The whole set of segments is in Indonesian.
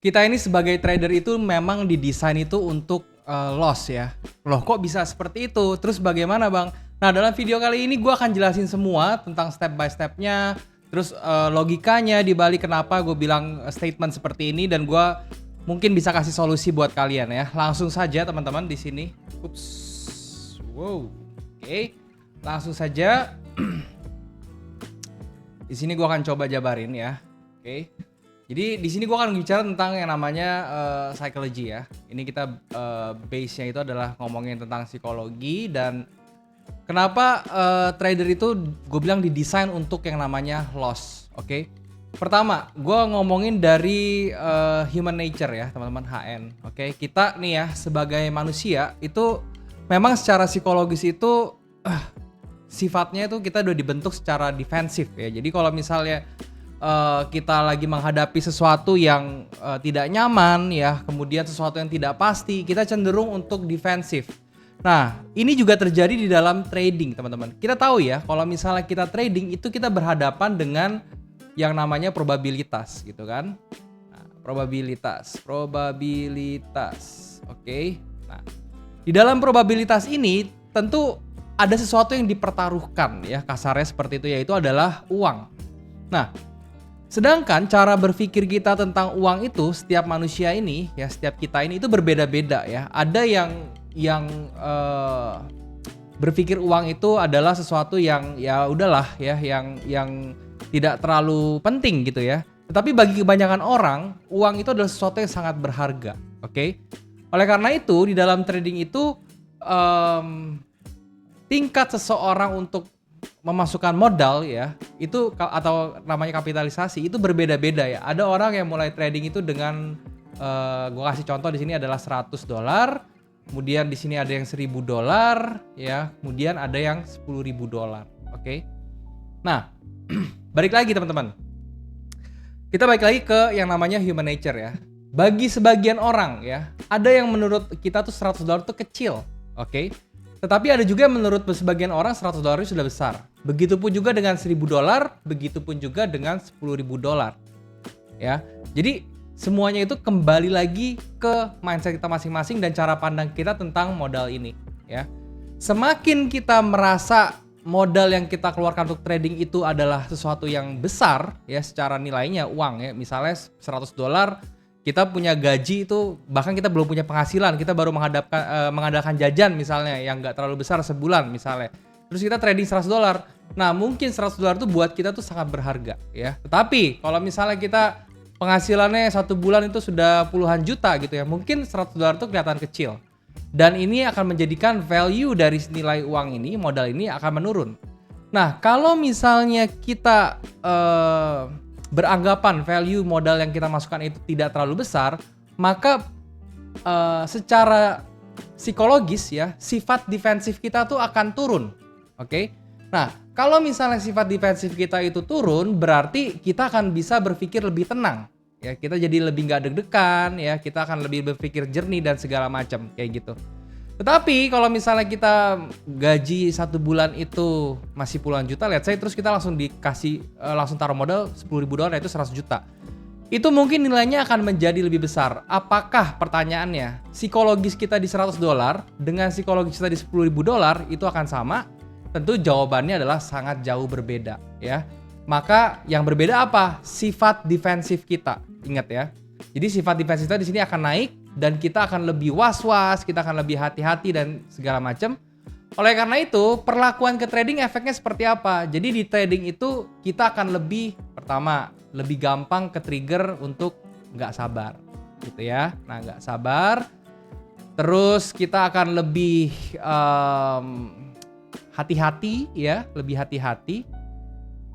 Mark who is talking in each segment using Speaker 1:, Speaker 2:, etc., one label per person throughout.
Speaker 1: Kita ini sebagai trader itu memang didesain itu untuk loss ya. Loh kok bisa seperti itu? Terus bagaimana Bang? Nah dalam video kali ini gue akan jelasin semua tentang step by stepnya, terus logikanya dibalik kenapa gue bilang statement seperti ini dan gue mungkin bisa kasih solusi buat kalian ya. Langsung saja teman-teman di sini. Ups, wow, oke. Langsung saja. Di sini gue akan coba jabarin ya, oke. Jadi di sini gue akan bicara tentang yang namanya psychology ya. Ini kita base-nya itu adalah ngomongin tentang psikologi dan kenapa trader itu gue bilang didesain untuk yang namanya loss, oke? Pertama, gue ngomongin dari human nature ya teman-teman, HN, oke? Kita nih ya sebagai manusia itu memang secara psikologis itu sifatnya itu kita udah dibentuk secara defensif ya. Jadi kalau misalnya kita lagi menghadapi sesuatu yang tidak nyaman ya, kemudian sesuatu yang tidak pasti, kita cenderung untuk defensif. Nah, ini juga terjadi di dalam trading, teman-teman. Kita tahu ya, kalau misalnya kita trading itu kita berhadapan dengan yang namanya probabilitas, gitu kan? Nah, probabilitas. Oke. Nah, di dalam probabilitas ini tentu ada sesuatu yang dipertaruhkan ya, kasarnya seperti itu, yaitu adalah uang. Nah, sedangkan cara berpikir kita tentang uang itu setiap manusia ini ya, setiap kita ini itu berbeda-beda ya. Ada yang berpikir uang itu adalah sesuatu yang ya udahlah ya, yang tidak terlalu penting gitu ya. Tetapi bagi kebanyakan orang, uang itu adalah sesuatu yang sangat berharga, oke? Oleh karena itu di dalam trading itu tingkat seseorang untuk memasukkan modal ya itu atau namanya kapitalisasi itu berbeda-beda ya. Ada orang yang mulai trading itu dengan gue kasih contoh di sini adalah $100, kemudian di sini ada yang $1.000 ya, kemudian ada yang $10.000, oke? Nah, balik lagi teman-teman. Kita balik lagi ke yang namanya human nature ya. Bagi sebagian orang ya, ada yang menurut kita tuh $100 tuh kecil, oke? Tetapi ada juga menurut sebagian orang $100 itu sudah besar. Begitupun juga dengan $1.000, begitupun juga dengan $10.000. Ya. Jadi semuanya itu kembali lagi ke mindset kita masing-masing dan cara pandang kita tentang modal ini, ya. Semakin kita merasa modal yang kita keluarkan untuk trading itu adalah sesuatu yang besar ya secara nilainya uang ya. Misalnya $100 kita punya gaji itu, bahkan kita belum punya penghasilan, kita baru mengandalkan jajan misalnya yang nggak terlalu besar sebulan misalnya. Terus kita trading $100. Nah, mungkin $100 itu buat kita tuh sangat berharga ya. Tetapi kalau misalnya kita penghasilannya satu bulan itu sudah puluhan juta gitu ya, mungkin $100 itu kelihatan kecil. Dan ini akan menjadikan value dari nilai uang ini, modal ini akan menurun. Nah, kalau misalnya kita beranggapan value modal yang kita masukkan itu tidak terlalu besar, maka secara psikologis ya, sifat defensif kita tuh akan turun. Oke? Nah, kalau misalnya sifat defensif kita itu turun, berarti kita akan bisa berpikir lebih tenang. Ya, kita jadi lebih nggak deg-degan ya, kita akan lebih berpikir jernih dan segala macam kayak gitu. Tetapi kalau misalnya kita gaji satu bulan itu masih puluhan juta, let's say, terus kita langsung dikasih langsung taruh modal $10.000 itu 100 juta. Itu mungkin nilainya akan menjadi lebih besar. Apakah pertanyaannya psikologis kita di $100 dengan psikologis kita di $10.000 itu akan sama? Tentu jawabannya adalah sangat jauh berbeda ya. Maka yang berbeda apa? Sifat defensif kita. Ingat ya. Jadi sifat defensif kita di sini akan naik dan kita akan lebih was-was, kita akan lebih hati-hati dan segala macam. Oleh karena itu, perlakuan ke trading efeknya seperti apa? Jadi di trading itu kita akan lebih, pertama, lebih gampang ke trigger untuk nggak sabar, gitu ya. Nah, nggak sabar. Terus kita akan lebih hati-hati ya, lebih hati-hati.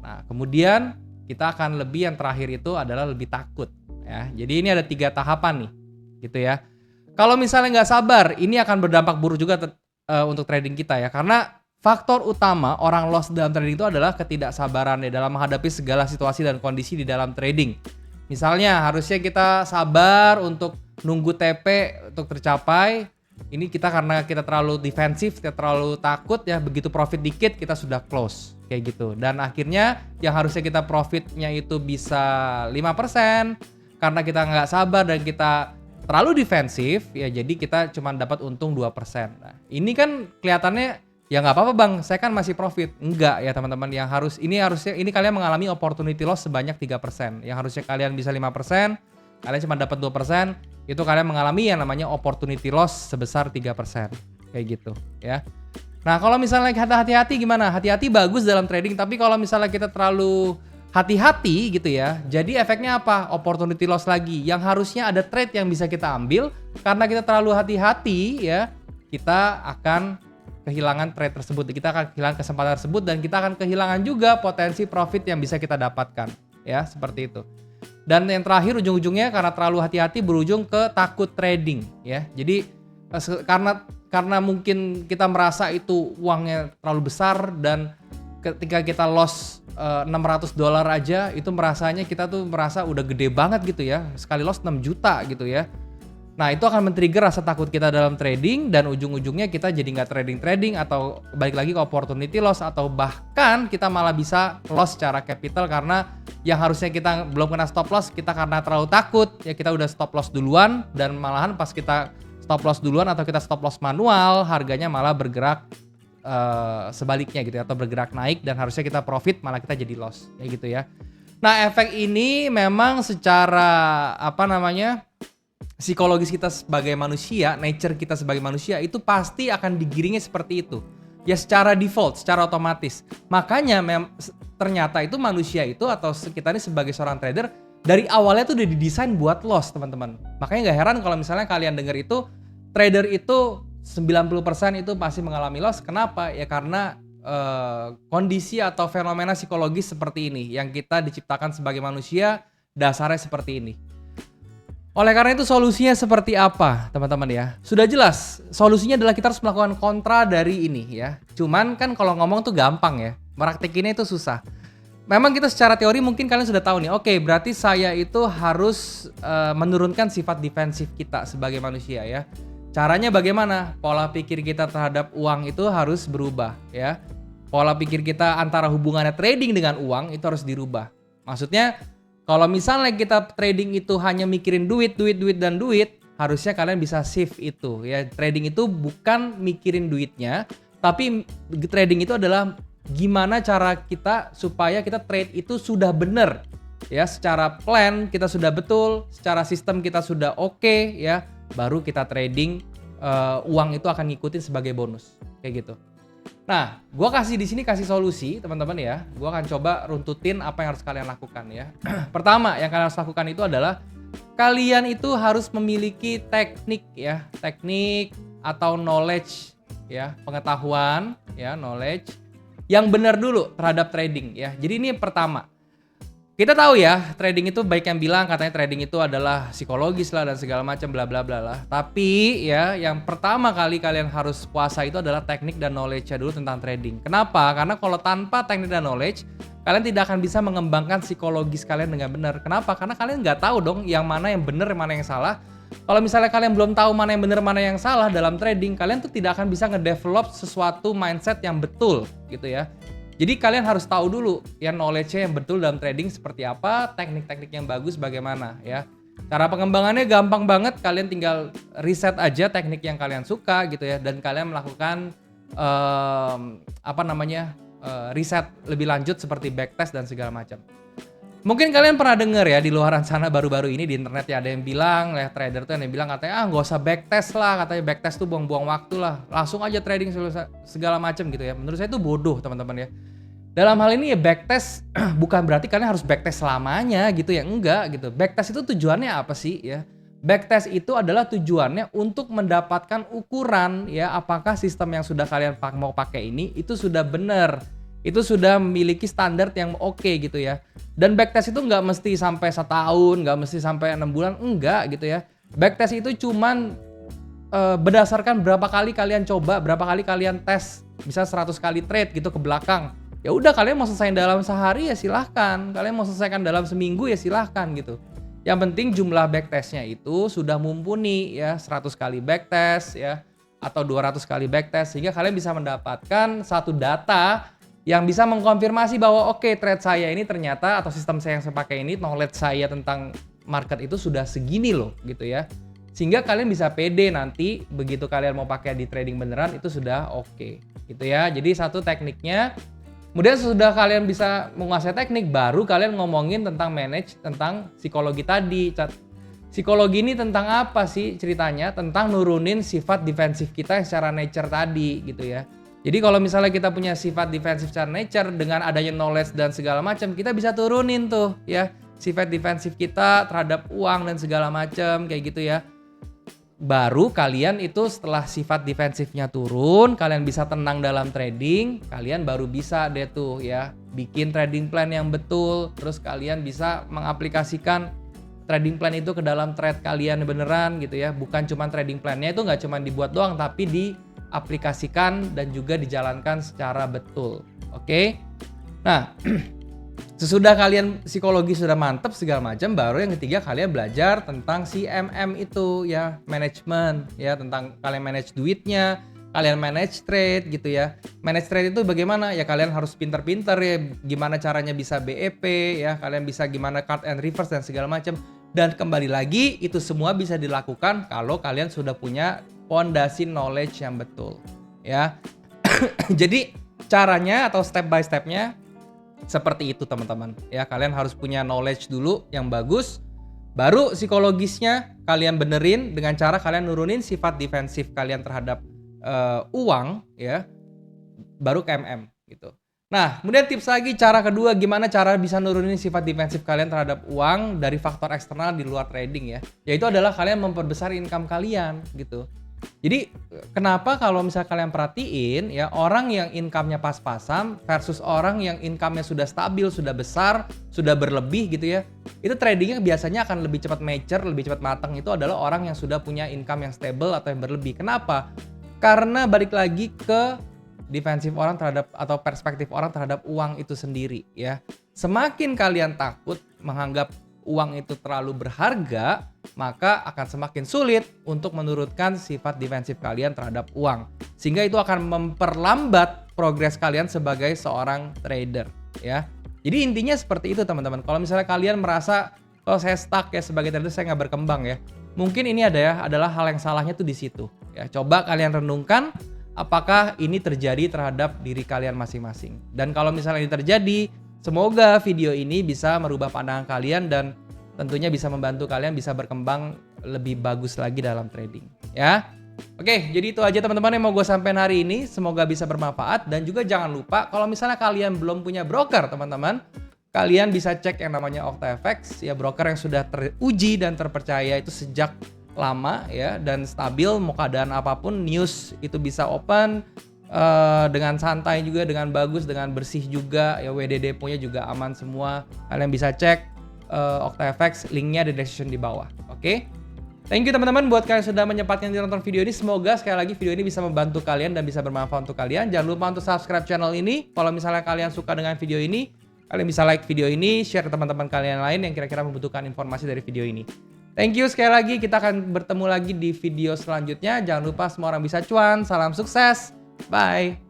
Speaker 1: Nah, kemudian kita akan lebih, yang terakhir itu adalah lebih takut ya. Jadi ini ada 3 tahapan nih, gitu ya. Kalau misalnya nggak sabar, ini akan berdampak buruk juga untuk trading kita ya. Karena faktor utama orang loss dalam trading itu adalah ketidaksabaran ya dalam menghadapi segala situasi dan kondisi di dalam trading. Misalnya harusnya kita sabar untuk nunggu TP untuk tercapai. Ini kita karena kita terlalu defensif, kita terlalu takut ya, begitu profit dikit kita sudah close kayak gitu. Dan akhirnya yang harusnya kita profitnya itu bisa 5%, karena kita nggak sabar dan kita terlalu defensif, ya jadi kita cuma dapat untung 2%. Nah, ini kan kelihatannya ya nggak apa-apa bang, saya kan masih profit. Enggak ya teman-teman, yang harusnya kalian mengalami opportunity loss sebanyak 3%. Yang harusnya kalian bisa 5%, kalian cuma dapat 2%, itu kalian mengalami yang namanya opportunity loss sebesar 3%. Kayak gitu ya. Nah kalau misalnya hati-hati gimana? Hati-hati bagus dalam trading, tapi kalau misalnya kita terlalu hati-hati gitu ya, jadi efeknya apa? Opportunity loss lagi. Yang harusnya ada trade yang bisa kita ambil, karena kita terlalu hati-hati ya, kita akan kehilangan trade tersebut, kita akan kehilangan kesempatan tersebut, dan kita akan kehilangan juga potensi profit yang bisa kita dapatkan ya, seperti itu. Dan yang terakhir ujung-ujungnya karena terlalu hati-hati berujung ke takut trading ya. Jadi karena mungkin kita merasa itu uangnya terlalu besar, dan ketika kita loss $600 aja itu kita merasa udah gede banget gitu ya. Sekali loss 6 juta gitu ya. Nah itu akan men-trigger rasa takut kita dalam trading, dan ujung-ujungnya kita jadi nggak trading atau balik lagi ke opportunity loss, atau bahkan kita malah bisa loss secara capital karena yang harusnya kita belum kena stop loss, kita karena terlalu takut ya kita udah stop loss duluan, dan malahan pas kita stop loss duluan atau kita stop loss manual, harganya malah bergerak sebaliknya gitu ya, atau bergerak naik, dan harusnya kita profit malah kita jadi loss ya gitu ya. Nah efek ini memang secara psikologis kita sebagai manusia, nature kita sebagai manusia itu pasti akan digiringnya seperti itu. Ya secara default, secara otomatis. Makanya ternyata itu manusia itu atau kita ini sebagai seorang trader dari awalnya tuh udah didesain buat loss, teman-teman. Makanya gak heran kalau misalnya kalian dengar itu trader itu 90% itu pasti mengalami loss. Kenapa? Ya karena kondisi atau fenomena psikologis seperti ini yang kita diciptakan sebagai manusia, dasarnya seperti ini. Oleh karena itu solusinya seperti apa teman-teman ya? Sudah jelas, solusinya adalah kita harus melakukan kontra dari ini ya. Cuman kan kalau ngomong tuh gampang ya, praktekinnya itu susah. Memang kita secara teori mungkin kalian sudah tahu nih, oke berarti saya itu harus menurunkan sifat defensif kita sebagai manusia ya. Caranya bagaimana? Pola pikir kita terhadap uang itu harus berubah ya. Pola pikir kita antara hubungannya trading dengan uang itu harus dirubah. Maksudnya kalau misalnya kita trading itu hanya mikirin duit, harusnya kalian bisa shift itu ya. Trading itu bukan mikirin duitnya, tapi trading itu adalah gimana cara kita supaya kita trade itu sudah benar. Ya, secara plan kita sudah betul, secara sistem kita sudah oke ya, baru kita trading, uang itu akan ngikutin sebagai bonus kayak gitu. Nah, gue kasih solusi teman-teman ya. Gue akan coba runtutin apa yang harus kalian lakukan ya. Pertama yang kalian harus lakukan itu adalah kalian itu harus memiliki teknik atau knowledge ya, pengetahuan ya, knowledge yang benar dulu terhadap trading ya. Jadi ini pertama. Kita tahu ya, trading itu baik yang bilang katanya trading itu adalah psikologis lah dan segala macam bla bla bla lah. Tapi ya, yang pertama kali kalian harus kuasai itu adalah teknik dan knowledge-nya dulu tentang trading. Kenapa? Karena kalau tanpa teknik dan knowledge, kalian tidak akan bisa mengembangkan psikologis kalian dengan benar. Kenapa? Karena kalian nggak tahu dong yang mana yang benar, mana yang salah. Kalau misalnya kalian belum tahu mana yang benar, mana yang salah dalam trading, kalian tuh tidak akan bisa ngedevelop sesuatu mindset yang betul gitu ya. Jadi kalian harus tahu dulu ya knowledge-nya yang betul dalam trading seperti apa, teknik-teknik yang bagus bagaimana ya. Cara pengembangannya gampang banget, kalian tinggal riset aja teknik yang kalian suka gitu ya, dan kalian melakukan riset lebih lanjut seperti backtest dan segala macam. Mungkin kalian pernah dengar ya di luaran sana baru-baru ini di internet ya, ada yang bilang ya trader tuh yang bilang katanya nggak usah backtest lah, katanya backtest tuh buang-buang waktu lah, langsung aja trading segala macam gitu ya. Menurut saya itu bodoh teman-teman ya. Dalam hal ini ya backtest bukan berarti kalian harus backtest selamanya gitu ya, enggak gitu. Backtest itu tujuannya apa sih ya? Backtest itu adalah tujuannya untuk mendapatkan ukuran ya, apakah sistem yang sudah kalian mau pakai ini itu sudah benar, itu sudah memiliki standar yang oke gitu ya. Dan backtest itu nggak mesti sampai setahun, nggak mesti sampai 6 bulan, enggak gitu ya. Backtest itu cuman berdasarkan berapa kali kalian coba, berapa kali kalian tes, bisa 100 kali trade gitu ke belakang. Ya udah, kalian mau selesaiin dalam sehari ya silahkan, kalian mau selesaikan dalam seminggu ya silahkan gitu. Yang penting jumlah backtestnya itu sudah mumpuni ya, 100 kali backtest ya, atau 200 kali backtest, sehingga kalian bisa mendapatkan satu data yang bisa mengkonfirmasi bahwa oke, trade saya ini ternyata atau sistem saya yang saya pakai ini, knowledge saya tentang market itu sudah segini loh gitu ya. Sehingga kalian bisa pede nanti begitu kalian mau pakai di trading beneran itu sudah oke gitu ya. Jadi satu tekniknya. Kemudian sudah kalian bisa menguasai teknik, baru kalian ngomongin tentang manage, tentang psikologi tadi. Psikologi ini tentang apa sih ceritanya? Tentang nurunin sifat defensif kita yang secara nature tadi gitu ya. Jadi kalau misalnya kita punya sifat defensif secara nature dengan adanya knowledge dan segala macam, kita bisa turunin tuh ya sifat defensif kita terhadap uang dan segala macam kayak gitu ya. Baru kalian itu setelah sifat defensifnya turun, kalian bisa tenang dalam trading, kalian baru bisa deh tuh ya bikin trading plan yang betul, terus kalian bisa mengaplikasikan trading plan itu ke dalam trade kalian beneran gitu ya. Bukan cuma trading plannya itu nggak cuma dibuat doang, tapi diaplikasikan dan juga dijalankan secara betul. Oke? Nah, sesudah kalian psikologi sudah mantep segala macam, baru yang ketiga kalian belajar tentang CMM itu ya, manajemen ya, tentang kalian manage duitnya, kalian manage trade gitu ya. Manage trade itu bagaimana? Ya kalian harus pinter-pinter ya, gimana caranya bisa BEP ya, kalian bisa gimana cut and reverse dan segala macam. Dan kembali lagi itu semua bisa dilakukan kalau kalian sudah punya fondasi knowledge yang betul ya. Jadi caranya atau step by stepnya seperti itu teman-teman ya, kalian harus punya knowledge dulu yang bagus, baru psikologisnya kalian benerin dengan cara kalian nurunin sifat defensif kalian terhadap uang ya, baru KMM gitu. Nah kemudian tips lagi, cara kedua gimana cara bisa nurunin sifat defensif kalian terhadap uang dari faktor eksternal di luar trading ya, yaitu adalah kalian memperbesar income kalian gitu. Jadi kenapa kalau misalnya kalian perhatiin ya, orang yang income-nya pas-pasan versus orang yang income-nya sudah stabil, sudah besar, sudah berlebih gitu ya, itu tradingnya biasanya akan lebih cepat mature, lebih cepat matang. Itu adalah orang yang sudah punya income yang stable atau yang berlebih. Kenapa? Karena balik lagi ke defensif orang terhadap atau perspektif orang terhadap uang itu sendiri ya. Semakin kalian takut menganggap uang itu terlalu berharga, maka akan semakin sulit untuk menurunkan sifat defensif kalian terhadap uang. Sehingga itu akan memperlambat progres kalian sebagai seorang trader ya. Jadi intinya seperti itu teman-teman. Kalau misalnya kalian merasa kalau saya stuck ya sebagai trader, saya nggak berkembang ya, mungkin ini adalah hal yang salahnya tuh di situ ya. Coba kalian renungkan apakah ini terjadi terhadap diri kalian masing-masing. Dan kalau misalnya ini terjadi, semoga video ini bisa merubah pandangan kalian dan tentunya bisa membantu kalian bisa berkembang lebih bagus lagi dalam trading ya. Oke, jadi itu aja teman-teman yang mau gue sampaikan hari ini. Semoga bisa bermanfaat, dan juga jangan lupa kalau misalnya kalian belum punya broker teman-teman, kalian bisa cek yang namanya OctaFX ya, broker yang sudah teruji dan terpercaya itu sejak lama ya, dan stabil mau keadaan apapun, news itu bisa open dengan santai juga, dengan bagus, dengan bersih juga ya, WD deponya juga aman semua. Kalian bisa cek OctaFX, linknya di description di bawah. Oke? Thank you teman-teman buat kalian sudah menyempatkan nonton video ini. Semoga sekali lagi video ini bisa membantu kalian dan bisa bermanfaat untuk kalian. Jangan lupa untuk subscribe channel ini. Kalau misalnya kalian suka dengan video ini, kalian bisa like video ini, share ke teman-teman kalian lain yang kira-kira membutuhkan informasi dari video ini. Thank you sekali lagi, kita akan bertemu lagi di video selanjutnya. Jangan lupa semua orang bisa cuan, salam sukses, bye!